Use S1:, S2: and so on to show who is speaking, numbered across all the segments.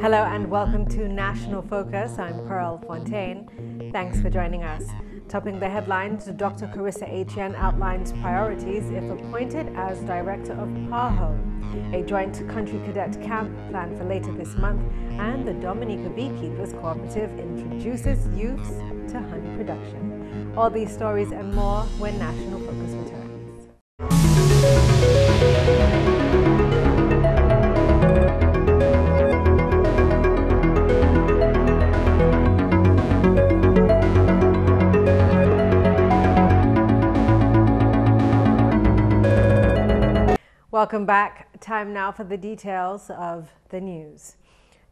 S1: Hello and welcome to National Focus. I'm Fontaine. Thanks for joining us. Topping the headlines, Dr. Carissa Etienne outlines priorities if appointed as director of PAHO, a joint country cadet camp planned for later this month, and the Dominica Beekeepers Cooperative introduces youths to honey production. All these stories and more when National Focus returns. Welcome back. Time now for the details of the news.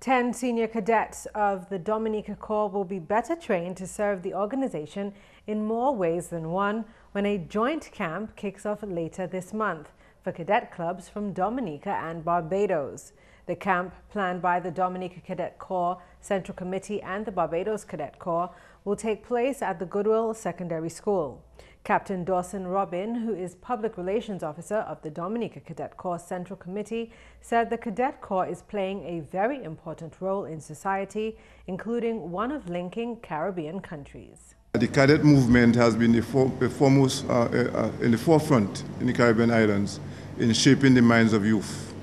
S1: 10 senior cadets of the Dominica Corps will be better trained to serve the organization in more ways than one when a joint camp kicks off later this month for cadet clubs from Dominica and Barbados. The camp, planned by the Dominica Cadet Corps Central Committee and the Barbados Cadet Corps, will take place at the Goodwill Secondary School. Captain Dawson Robin, who is Public Relations Officer of the Dominica Cadet Corps Central Committee, said the Cadet Corps is playing a very important role in society, including one of linking Caribbean countries.
S2: The cadet movement has been foremost in the forefront in the Caribbean islands in shaping the minds of youth.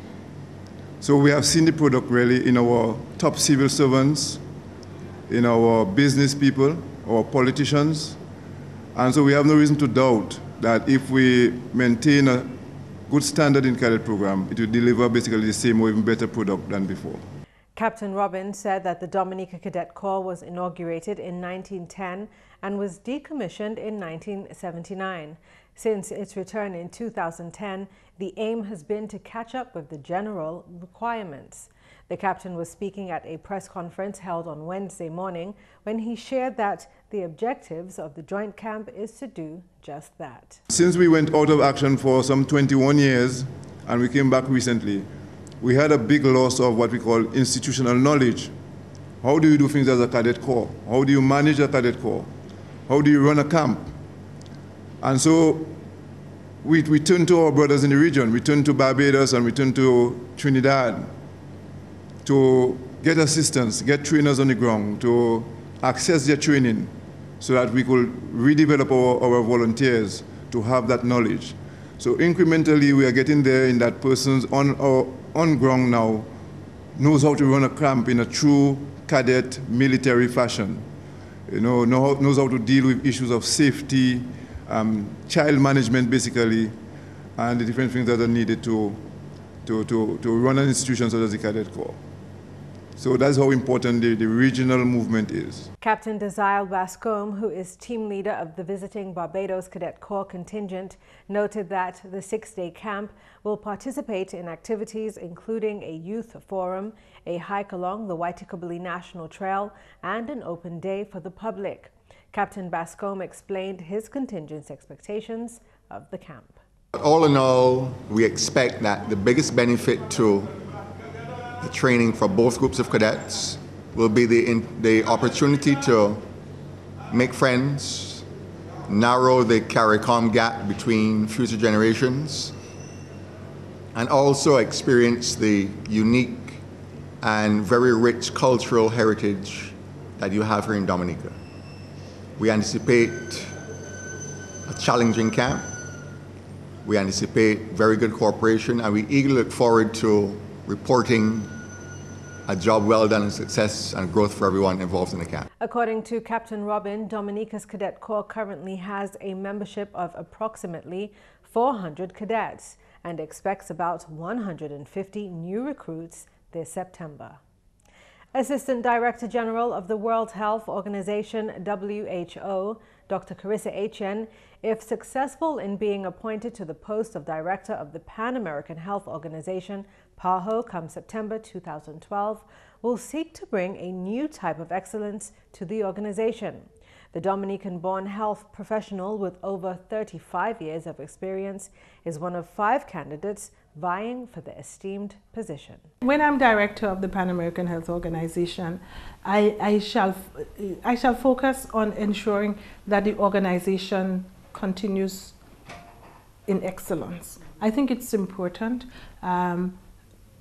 S2: So we have seen the product really in our top civil servants, in our business people, our politicians. And so we have no reason to doubt that if we maintain a good standard in cadet program, it will deliver basically the same or even better product than before.
S1: Captain Robin said that the Dominica Cadet Corps was inaugurated in 1910 and was decommissioned in 1979. Since its return in 2010, the aim has been to catch up with the general requirements. The captain was speaking at a press conference held on Wednesday morning when he shared that the objectives of the joint camp is to do just that.
S2: Since we went out of action for some 21 years and we came back recently, we had a big loss of what we call institutional knowledge. How do you do things as a cadet corps? How do you manage a cadet corps? How do you run a camp? And so we turned to our brothers in the region. We turned to Barbados and we turned to Trinidad to get assistance, get trainers on the ground, to access their training so that we could redevelop our volunteers to have that knowledge. So incrementally we are getting there in that person's on ground now knows how to run a camp in a true cadet military fashion. You know, knows how to deal with issues of safety, child management basically, and the different things that are needed to run an institution such as the Cadet Corps. So that's how important the regional movement is.
S1: Captain Desile Bascomb, who is team leader of the visiting Barbados Cadet Corps contingent, noted that the 6-day camp will participate in activities including a youth forum, a hike along the Waitakobili National Trail, and an open day for the public. Captain Bascomb explained his contingent's expectations of the camp.
S3: All in all, we expect that the biggest benefit to the training for both groups of cadets will be the opportunity to make friends, narrow the CARICOM gap between future generations, and also experience the unique and very rich cultural heritage that you have here in Dominica. We anticipate a challenging camp. We anticipate very good cooperation, and we eagerly look forward to reporting a job well done and success and growth for everyone involved in the camp.
S1: According to Captain Robin, Dominica's Cadet Corps currently has a membership of approximately 400 cadets and expects about 150 new recruits this September. Assistant Director General of the World Health Organization, WHO, Dr. Carissa Etienne, if successful in being appointed to the post of Director of the Pan American Health Organization, PAHO, come September 2012, will seek to bring a new type of excellence to the organization. The Dominican-born health professional with over 35 years of experience is one of 5 candidates vying for the esteemed position.
S4: When I'm director of the Pan American Health Organization, I shall focus on ensuring that the organization continues in excellence. I think it's important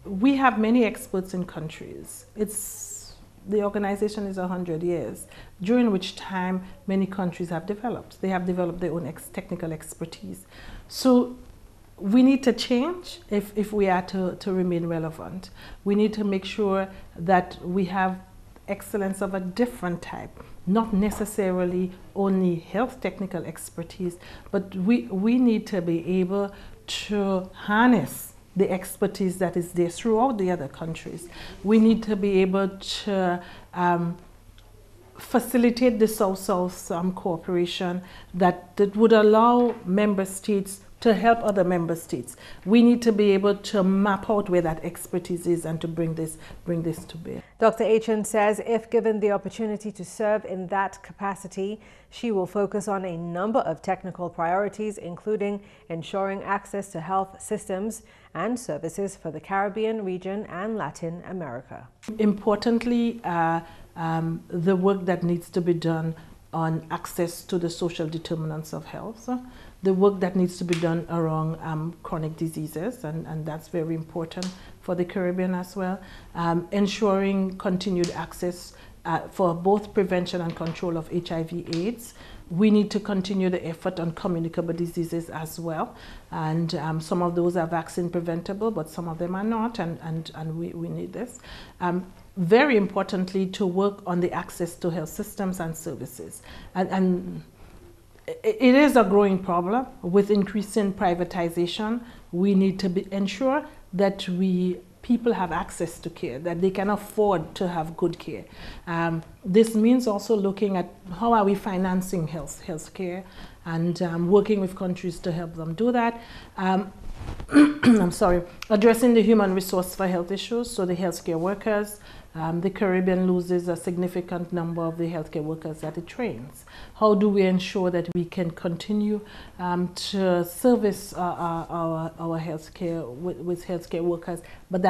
S4: we have many experts in countries. The organization is 100 years, during which time many countries have developed. They have developed their own technical expertise. So we need to change if we are to remain relevant. We need to make sure that we have excellence of a different type, not necessarily only health technical expertise, but we need to be able to harness the expertise that is there throughout the other countries. We need to be able to facilitate the South-South cooperation that would allow member states to help other member states. We need to be able to map out where that expertise is and to bring this to bear.
S1: Dr. Achen says if given the opportunity to serve in that capacity, she will focus on a number of technical priorities, including ensuring access to health systems and services for the Caribbean region and Latin America.
S4: Importantly, the work that needs to be done on access to the social determinants of health, the work that needs to be done around chronic diseases, and that's very important for the Caribbean as well, ensuring continued access for both prevention and control of HIV/AIDS. We need to continue the effort on communicable diseases as well, and some of those are vaccine preventable, but some of them are not, and we need this. Very importantly, to work on the access to health systems and services. And it is a growing problem with increasing privatization. We need to ensure that people have access to care, that they can afford to have good care. This means also looking at how are we financing health care and working with countries to help them do that. Addressing the human resource for health issues, so the healthcare workers. The Caribbean loses a significant number of the healthcare workers that it trains. How do we ensure that we can continue to service our healthcare with healthcare workers, but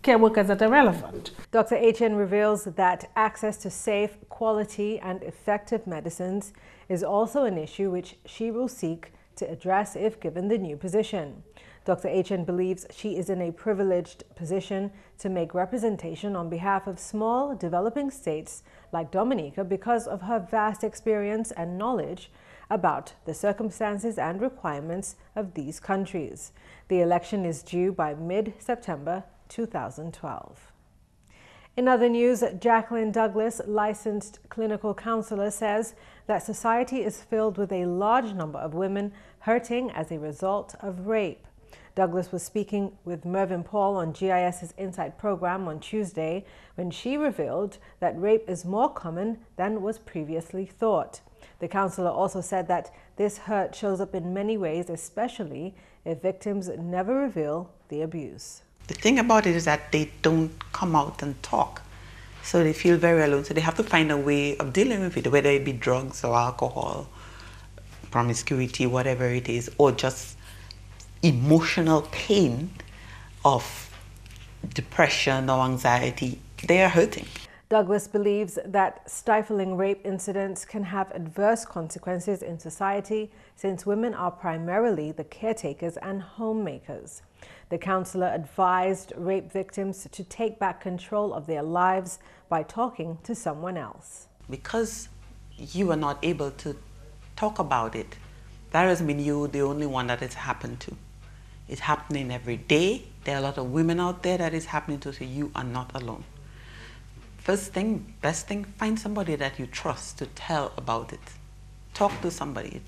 S4: care workers that are relevant?
S1: Dr. Achen reveals that access to safe, quality, and effective medicines is also an issue which she will seek to address if given the new position. Dr. Achen believes she is in a privileged position to make representation on behalf of small, developing states like Dominica because of her vast experience and knowledge about the circumstances and requirements of these countries. The election is due by mid-September 2012. In other news, Jacqueline Douglas, licensed clinical counselor, says that society is filled with a large number of women hurting as a result of rape. Douglas was speaking with Mervyn Paul on GIS's Insight program on Tuesday when she revealed that rape is more common than was previously thought. The counselor also said that this hurt shows up in many ways, especially if victims never reveal the abuse.
S5: The thing about it is that they don't come out and talk. So they feel very alone. So they have to find a way of dealing with it, whether it be drugs or alcohol, promiscuity, whatever it is, or just emotional pain of depression or anxiety. They are hurting.
S1: Douglas believes that stifling rape incidents can have adverse consequences in society since women are primarily the caretakers and homemakers. The counselor advised rape victims to take back control of their lives by talking to someone else.
S5: Because you are not able to talk about it, that doesn't mean you're the only one that it's happened to. It's happening every day. There are a lot of women out there that it's happening to, so you are not alone. First thing, best thing, find somebody that you trust to tell about it. Talk to somebody.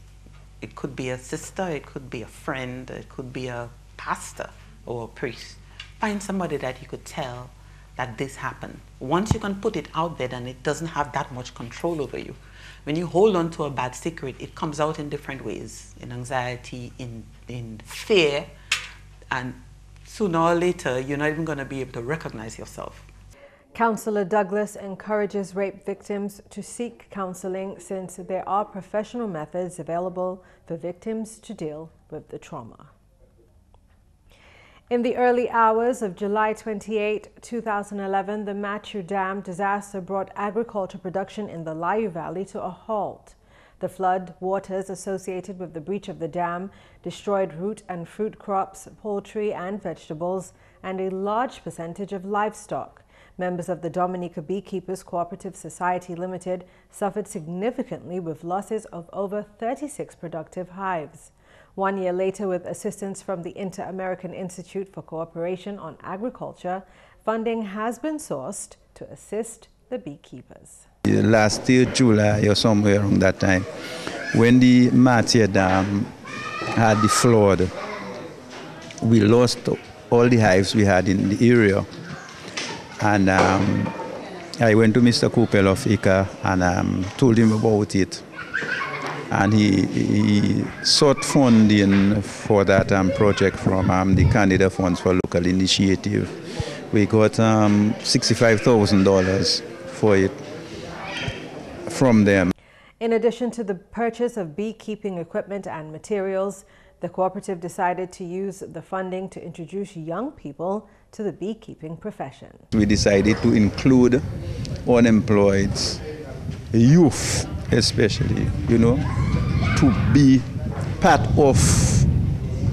S5: It could be a sister, it could be a friend, it could be a pastor or a priest. Find somebody that you could tell that this happened. Once you can put it out there, then it doesn't have that much control over you. When you hold on to a bad secret, it comes out in different ways, in anxiety, in fear, and sooner or later, you're not even going to be able to recognize yourself.
S1: Counselor Douglas encourages rape victims to seek counseling since there are professional methods available for victims to deal with the trauma. In the early hours of July 28, 2011, the Matthew Dam disaster brought agriculture production in the Layou Valley to a halt. The flood waters associated with the breach of the dam destroyed root and fruit crops, poultry and vegetables, and a large percentage of livestock. Members of the Dominica Beekeepers Cooperative Society Limited suffered significantly with losses of over 36 productive hives. 1 year later, with assistance from the Inter-American Institute for Cooperation on Agriculture, funding has been sourced to assist the beekeepers.
S6: Last year, July or somewhere around that time, when the Martyr Dam had the flood, we lost all the hives we had in the area. And I went to Mr. Coppell of ICA and told him about it. And he sought funding for that project from the Candida Funds for Local Initiative. We got $65,000 for it from them.
S1: In addition to the purchase of beekeeping equipment and materials, the cooperative decided to use the funding to introduce young people to the beekeeping profession.
S6: We decided to include unemployed youth, especially, to be part of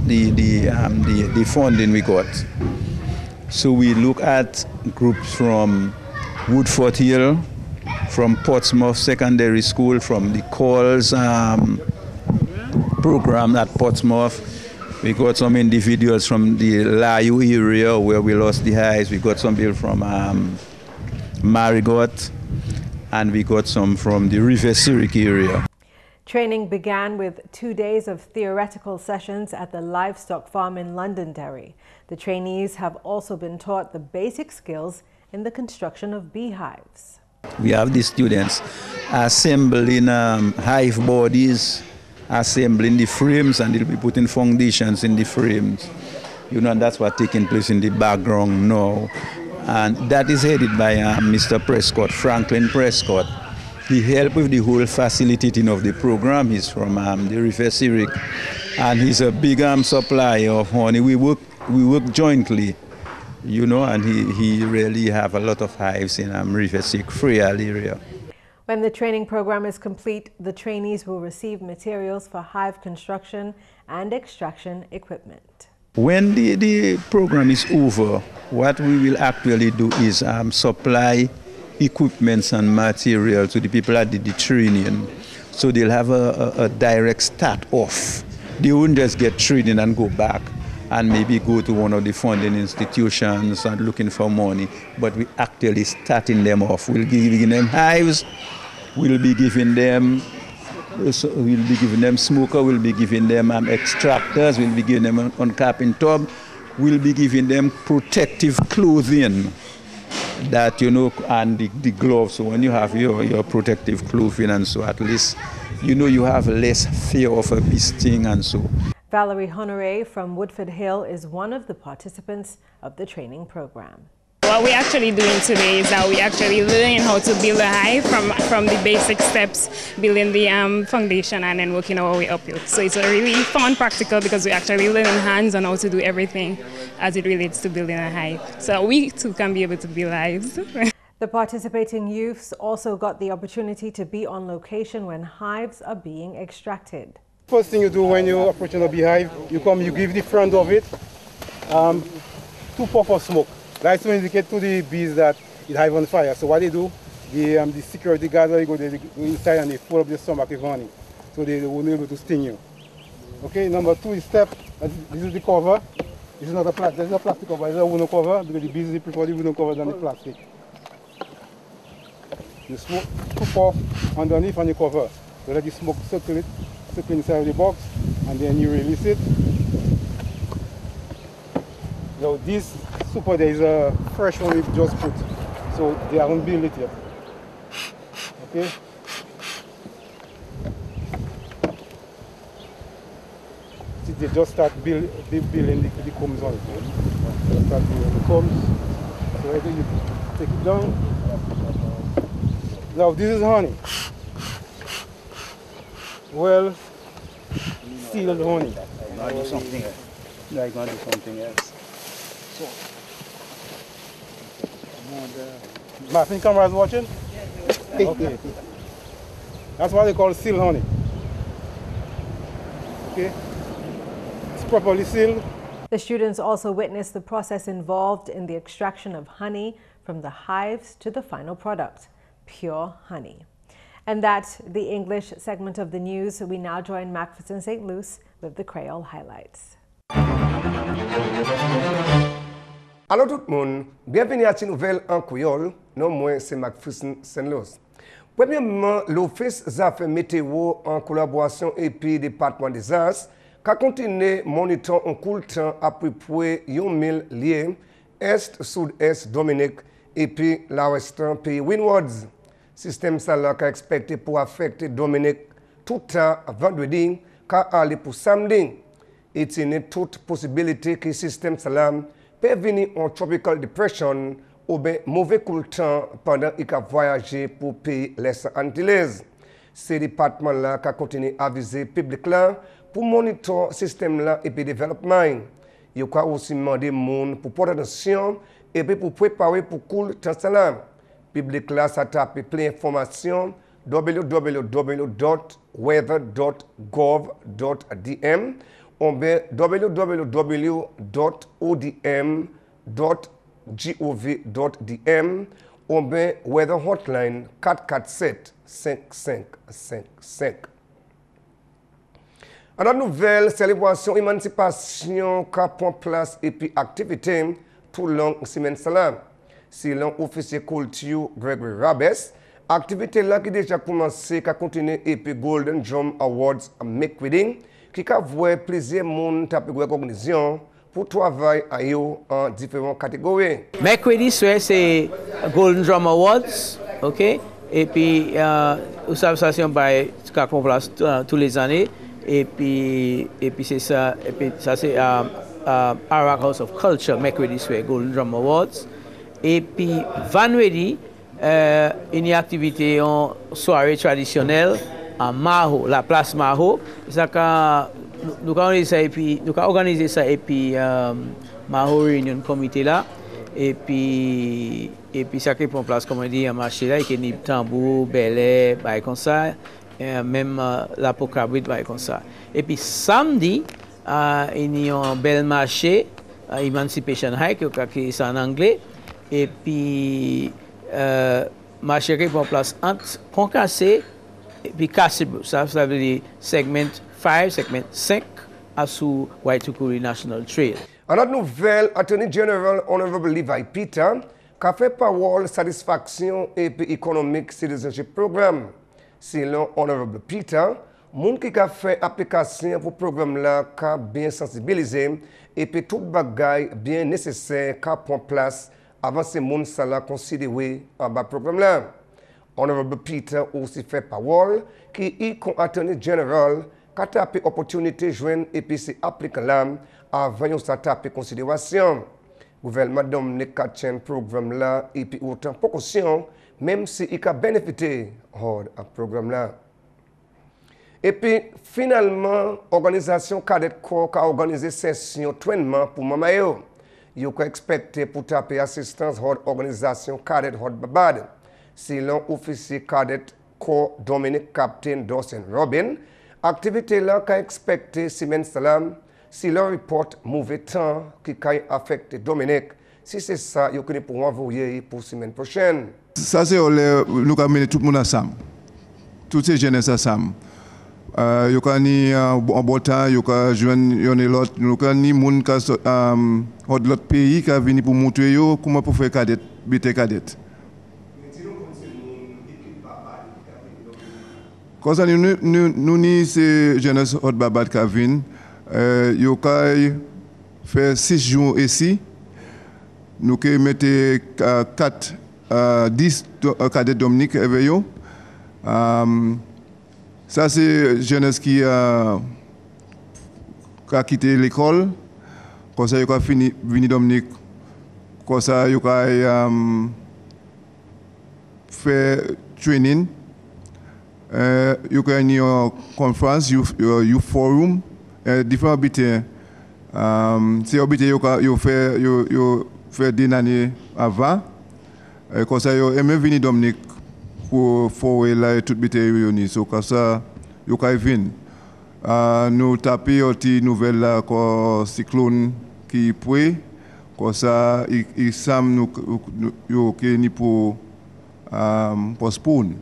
S6: the funding we got. So we look at groups from Woodford Hill, from Portsmouth Secondary School, from the calls program at Portsmouth. We got some individuals from the Layu area where we lost the hives. We got some people from Marigot, and we got some from the River Sirik area.
S1: Training began with 2 days of theoretical sessions at the livestock farm in Londonderry. The trainees have also been taught the basic skills in the construction of beehives.
S6: We have the students assembling hive bodies, assembling the frames, and they'll be putting foundations in the frames. And that's what's taking place in the background now. And that is headed by Mr. Prescott, Franklin Prescott. He helped with the whole facilitating of the program. He's from the River Sirik, and he's a big supplier of honey. We work jointly, and he really have a lot of hives in River Sirik, Creole area.
S1: When the training program is complete, the trainees will receive materials for hive construction and extraction equipment.
S6: When the program is over, what we will actually do is supply equipments and material to the people that did the training, so they'll have a direct start off. They won't just get training and go back and maybe go to one of the funding institutions and looking for money, but we actually starting them off. We'll be giving them hives, we'll be giving them smoker, we'll be giving them extractors, we'll be giving them uncapping tub, we'll be giving them protective clothing, that and the gloves. So when you have your protective clothing, and so at least you have less fear of a bee sting and so.
S1: Valerie Honoré from Woodford Hill is one of the participants of the training program.
S7: What we're actually doing today is that we're actually learning how to build a hive from the basic steps, building the foundation and then working our way uphill. So it's a really fun practical because we're actually learning hands on how to do everything as it relates to building a hive. So we too can be able to build hives.
S1: The participating youths also got the opportunity to be on location when hives are being extracted.
S8: First thing you do when you're approaching a beehive, you give the front of it 2 puffs of smoke. That's to indicate to the bees that it hive on fire. So what they do, the security guards, they go inside and they fill up the stomach with honey, so they won't be able to sting you. Okay, number 2 is step. This is the cover. This is not a plastic. This is a plastic cover. It's a wooden cover because the bees prefer the wooden cover than the plastic. You smoke 2 puffs underneath and you cover. So let the smoke circle inside of the box, and then you release it. Now this super, there is a fresh one we've just put, so they haven't built it yet. Okay. See, they just start building the combs on it. They start building the combs. So right there, you take it down. Now this is honey. Well sealed honey. I'm going to do something else. No, I'm going to do something else. So, Martin, cameras watching? Okay. That's what they call sealed honey. Okay, it's properly sealed.
S1: The students also witnessed the process involved in the extraction of honey from the hives to the final product, pure honey. And that's the English segment of the news. We now join McPherson St. Luce with the Creole highlights.
S9: Allô tout le monde, bienvenue à cette nouvelle en Creole. Non, moi c'est McPherson St. Luce. Premièrement, l'Office des affaires météo en collaboration avec le département des As a continué à monitorer en court temps à peu près 1000 lieux est-sud-est Dominique et puis l'ouest pays Windwards. Système ça là qu'a expecté pour affecter Dominique tout temps vendredi qu'a aller pour samedi. Et il y a toute possibilité que le système ça là peut venir en tropical depression ou bien mauvais court temps pendant qu'il a voyagé pour pays les Antilles. Ce département là qu'a continué à aviser le public là pour monitorer le système là et puis développement. Il a aussi demandé aux gens pour porter attention et puis pour préparer pour court temps ça là. Public là, ça tape plein d'informations www.weather.gov.dm ou bien www.odm.gov.dm ou bien weather hotline 447-5555. À la nouvelle célébration émancipation qui prend place et puis activité tout le long de la semaine. C'est l'officier culture Gregory Rabes. Activité là qui déjà commencé, qui a continué et puis Golden Drum Awards McQueen, qui a vu plusieurs monde taper recognition pour travailler à eux en différentes catégories.
S10: McQueen c'est Golden Drum Awards, ok, et puis ça c'est qui prend place tous les années, et puis c'est ça, et puis ça c'est Arak House of Culture McQueen Golden Drum Awards. Et puis, vendredi, une activité en soirée traditionnelle à Maho, la place Maho. Nous avons organisé ça et puis Maho Réunion Comité là. Et puis ça qui prend place, comme on dit, à marché là, il y a tambour, belé, comme ça, même la pocabrit, comme ça. Et puis samedi, il y a un bel marché, Emancipation Hike, qui est en anglais. Et puis, marché qui prend place entre Pont-Cassé et puis Cassibou. Ça veut dire segment 5, segment 5 à sous Waitukuri National Trail.
S9: En notre nouvelle, Attorney General Honorable Levi Peter, qui a fait parole satisfaction et puis économique citizenship programme. Selon Honorable Peter, monde qui a fait application pour le programme là, qui a bien sensibilisé et puis tout bagage bien nécessaire qui prend place avant ces monde ça l'a considéré en bas programme là. Honorable Peter aussi fait parole qui est Attorney General qui a tapé opportunité joindre et puis c'est appliqué là avant ça tapé considération. Gouvernement Dominique a tient programme là et puis autant précaution même si il a bénéficié du programme là. Et puis finalement organisation Cadet Corps a organisé session entraînement pour Mamayo. Vous pouvez expecter pour taper assistance à l'organisation Cadet Hot Babad. Selon l'officier Cadet Corps Dominique Captain Dawson Robin, l'activité là qu'a expecté semaine salam, si le report mauvais temps qui a affecté Dominique, si c'est ça, vous pouvez pour envoyer pour semaine prochaine.
S2: Ça c'est nous avons mené tout le monde ensemble, toutes ces jeunes ensemble. Yo ka ni en bon temps yo ka joindre yon l'autre yo ka ni moun ka l'autre pays ka vini pour montrer yo comment pour faire cadet bité cadet comme ça nous ni c'est jeunesse hot babat ka vinn yo ka faire 6 jours ici nous que mettre 10 cadets Dominique avec yo. Ça, c'est jeunesse qui a quitté l'école. Comme ça, il a fini Dominique. Comme ça, il a fait training. Il a une conférence, youth forum, différents habitants. C'est habitants qui ont fait des années avant. Comme ça, il a même venu Dominique pour forward là tout bité réuni. So comme ça, yo kay vinn. Nous taper aussi nouvelle là ko cyclone qui poué. Comme ça, il sam nous yo que ni pour postpone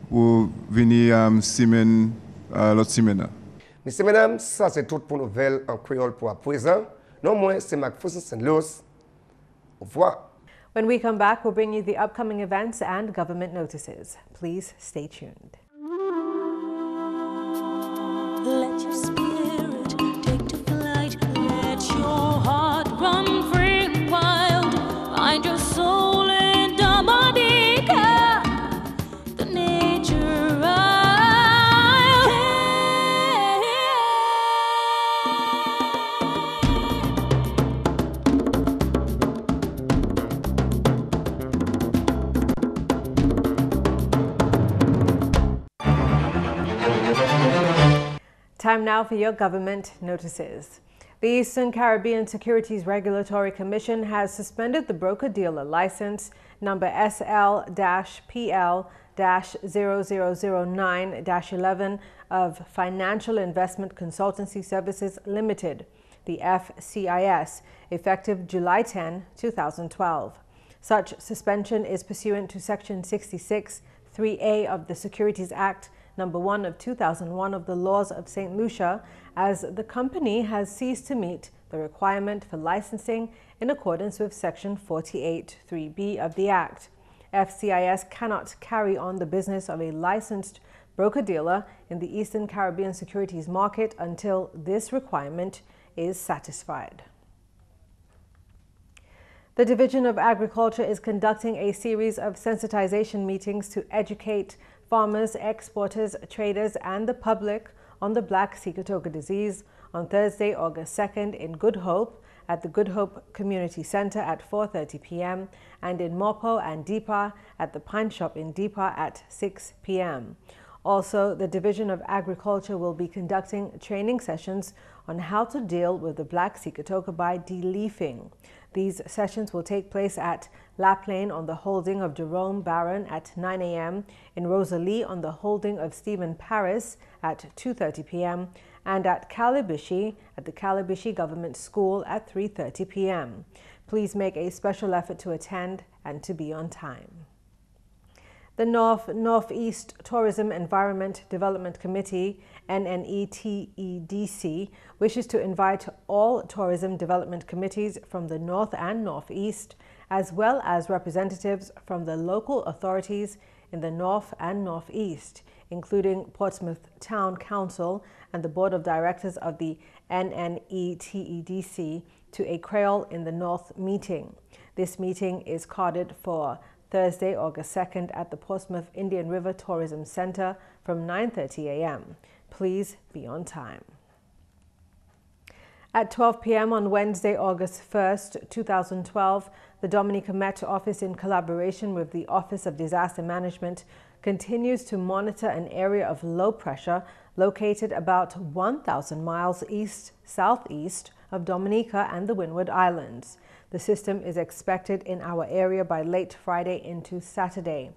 S2: pour venir semaine l'autre semaine.
S9: Messieurs, mesdames, ça c'est tout pour nouvelles en créole pour à présent. Non moins, c'est McPherson Luce. Au revoir.
S1: When we come back, we'll bring you the upcoming events and government notices. Please stay tuned.
S11: Let your spirit take to flight. Let your heart run free and wild. Find your soul in Dominica, the nature isle.
S1: Time now for your government notices. The Eastern Caribbean Securities Regulatory Commission has suspended the broker-dealer license number SL-PL-0009-11 of Financial Investment Consultancy Services Limited, the FCIS, effective July 10, 2012. Such suspension is pursuant to Section 66, 3A of the Securities Act Number 1 of 2001 of the Laws of St. Lucia, as the company has ceased to meet the requirement for licensing in accordance with Section 48, 3B of the Act. FCIS cannot carry on the business of a licensed broker-dealer in the Eastern Caribbean securities market until this requirement is satisfied. The Division of Agriculture is conducting a series of sensitization meetings to educate farmers, exporters, traders, and the public on the Black Sea Cotoga disease on Thursday, August 2nd in Good Hope at the Good Hope Community Center at 4:30 p.m. and in Mopo and Deepa at the Pine Shop in Deepa at 6 p.m. Also, the Division of Agriculture will be conducting training sessions on how to deal with the Black Sea Cotoga by deleafing. These sessions will take place at Lap Lane on the holding of Jerome Barron at 9 a.m., in Rosalie on the holding of Stephen Paris at 2:30 p.m., and at Calibishi at the Calibishi Government School at 3:30 p.m. Please make a special effort to attend and to be on time. The Northeast Tourism Environment Development Committee, NNETEDC, wishes to invite all tourism development committees from the North and Northeast, as well as representatives from the local authorities in the North and Northeast, including Portsmouth Town Council and the Board of Directors of the NNETEDC, to a Creole in the North meeting. This meeting is carded for Thursday, August 2nd at the Portsmouth Indian River Tourism Center from 9:30 a.m. Please be on time. At 12 p.m. on Wednesday, August 1st, 2012, the Dominica Met Office, in collaboration with the Office of Disaster Management, continues to monitor an area of low pressure located about 1,000 miles east-southeast of Dominica and the Windward Islands. The system is expected in our area by late Friday into Saturday.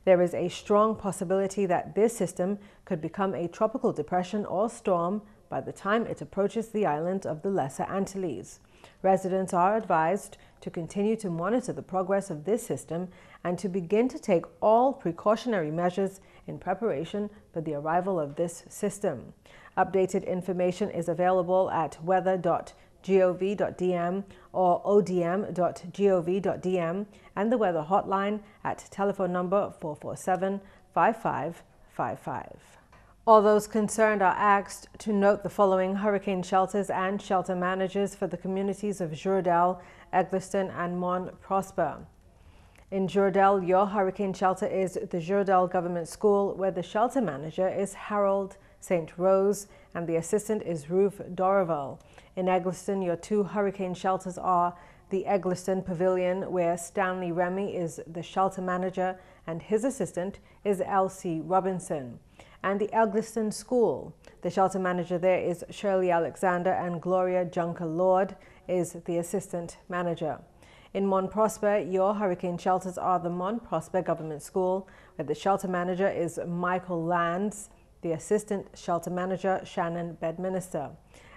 S1: There is a strong possibility that this system could become a tropical depression or storm by the time it approaches the island of the Lesser Antilles. Residents are advised to continue to monitor the progress of this system and to begin to take all precautionary measures in preparation for the arrival of this system. Updated information is available at weather.gov.dm or odm.gov.dm and the weather hotline at telephone number 447-5555. All those concerned are asked to note the following hurricane shelters and shelter managers for the communities of Jourdel, Eggleston, and Mont Prosper. In Jourdel, your hurricane shelter is the Jourdel Government School, where the shelter manager is Harold St. Rose and the assistant is Ruth Dorival. In Eggleston, your two hurricane shelters are the Eggleston Pavilion, where Stanley Remy is the shelter manager and his assistant is Elsie Robinson. And the Eggleston School, the shelter manager there is Shirley Alexander and Gloria Junker Lord is the assistant manager. In Mont Prosper, your hurricane shelters are the Mont Prosper Government School, where the shelter manager is Michael Lands, the assistant shelter manager Shannon Bedminster,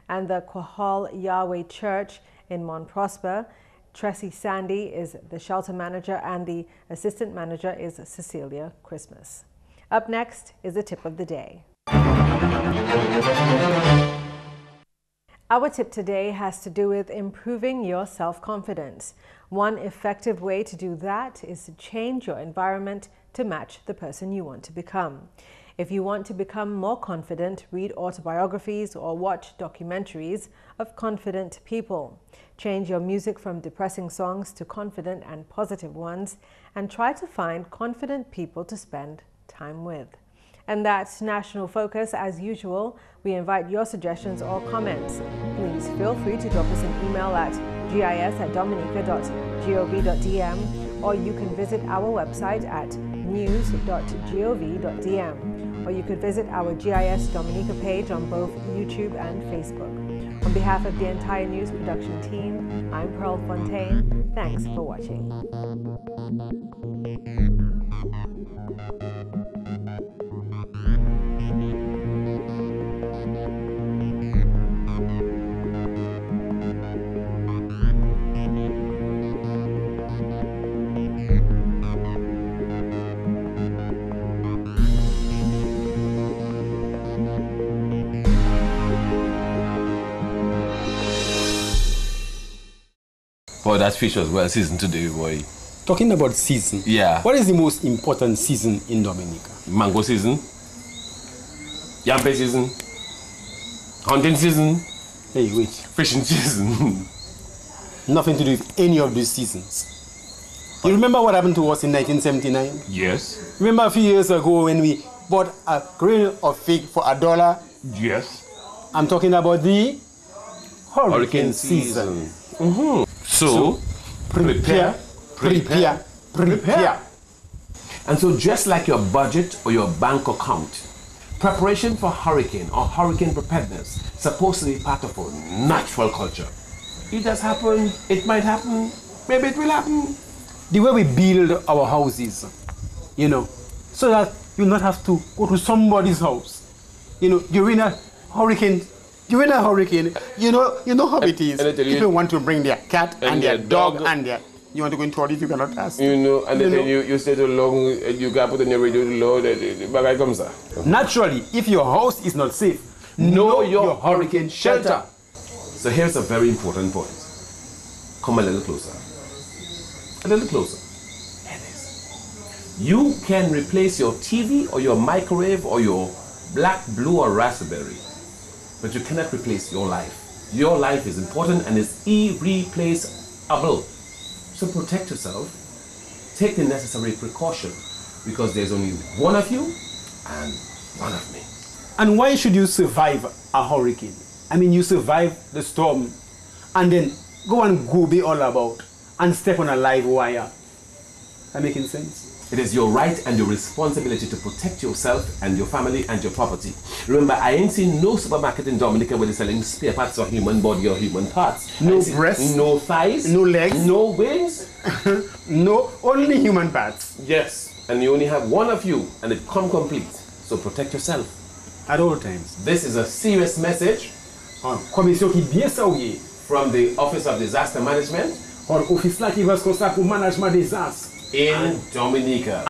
S1: and the Quahal Yahweh Church in Mont Prosper. Tressie Sandy is the shelter manager and the assistant manager is Cecilia Christmas. Up next is the tip of the day. Our tip today has to do with improving your self-confidence. One effective way to do that is to change your environment to match the person you want to become. If you want to become more confident, read autobiographies or watch documentaries of confident people. Change your music from depressing songs to confident and positive ones, and try to find confident people to spend time with. And that's National Focus. As usual, we invite your suggestions or comments. Please feel free to drop us an email at gis@dominica.gov.dm, or you can visit our website at news.gov.dm, or you could visit our GIS Dominica page on both YouTube and Facebook. On behalf of the entire news production team, I'm Pearl Fontaine. Thanks for watching.
S12: Boy, that fish was well seasoned today, boy.
S13: Talking about season.
S12: Yeah.
S13: What is the most important season in Dominica?
S12: Mango season, yampe season, hunting season.
S13: Hey, wait.
S12: Fishing season.
S13: Nothing to do with any of these seasons. You remember what happened to us in 1979?
S12: Yes.
S13: Remember a few years ago when we bought a grain of fig for $1?
S12: Yes.
S13: I'm talking about the hurricane season.
S12: Mm-hmm. So, prepare. And so just like your budget or your bank account, preparation for hurricane or hurricane preparedness is supposed to be part of a natural culture. It does happen, it might happen, maybe it will happen.
S13: The way we build our houses, you know, so that you not have to go to somebody's house. You know, during a hurricane, you know how it is. People want to bring their cat and their dog and their... You want to go into all this, you cannot ask.
S12: You know, and then you stay too long, you got put in your radio too low, the bag comes out.
S13: Naturally, if your house is not safe, know your hurricane shelter.
S12: So here's a very important point. Come a little closer. A little closer. Here it is. You can replace your TV or your microwave or your black, blue or raspberry, but you cannot replace your life. Your life is important and is irreplaceable. So protect yourself, take the necessary precaution, because there's only one of you and one of me.
S13: And why should you survive a hurricane? I mean, you survive the storm and then go and go be all about and step on a live wire. That making sense?
S12: It is your right and your responsibility to protect yourself and your family and your property. Remember, I ain't seen no supermarket in Dominica where they're selling spare parts of human body or human parts.
S13: No breasts,
S12: no thighs,
S13: no legs,
S12: no wings,
S13: no, only human parts.
S12: Yes, and you only have one of you and it come complete. So protect yourself
S13: at all times.
S12: This is a serious message
S13: from
S12: the Office of Disaster Management
S13: in Dominica.